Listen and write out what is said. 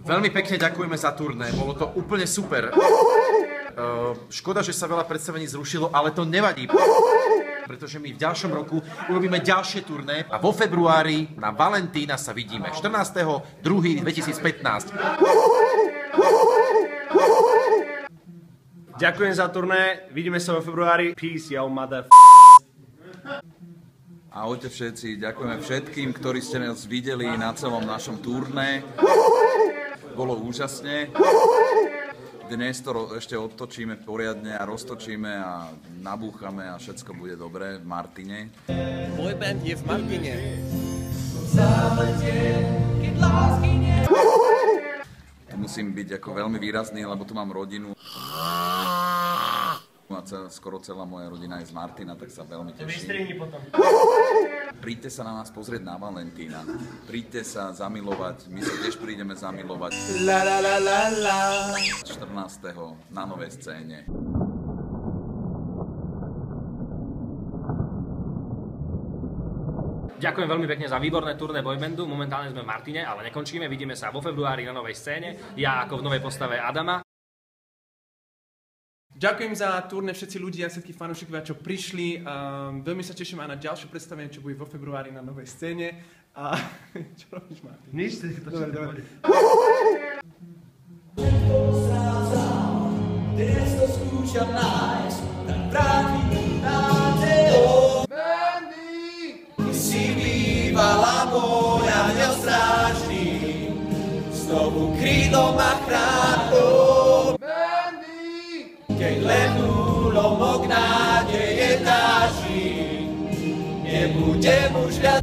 Veľmi pekne ďakujeme za turné, bolo to úplne super. Škoda, že sa veľa predstavení zrušilo, ale to nevadí. Pretože my v ďalšom roku urobíme ďalšie turné a vo februári na Valentína sa vidíme 14.2.2015. Ďakujem za turné, vidíme sa vo februári. Peace, yo, mother. Ahojte všetci, ďakujeme všetkým, ktorí ste nás videli na celom našom turné. Bolo úžasne. Dnes to ešte odtočíme poriadne a roztočíme a nabúchame a všetko bude dobré v Martine. Boyband je v Martine. Tu musím byť ako veľmi výrazný, lebo tu mám rodinu. A skoro celá moja rodina je z Martina, tak sa veľmi teším. Príďte sa na nás pozrieť na Valentína. Príďte sa zamilovať, my sa tiež prídeme zamilovať. 14. na Novej scéne. Ďakujem veľmi pekne za výborné turné boybandu. Momentálne sme v Martine, ale nekončíme. Vidíme sa vo februári na Novej scéne. Ja ako v novej postave Adama. Ďakujem za turné všetci ľudia, všetky fanúšikovia, čo prišli. Veľmi sa teším aj na ďalšie predstavenie, čo bude vo februári na Novej scéne. A čo robíš, Martin? Nič, to dobre. Dnes to skúšam nájsť, tak vrátim nádejou. Mandy! Ty si bývala moja neostrážný, znovu krídlom a chránom. Mandy! Keď len úlomok nádeje dáži, nebudem už viac.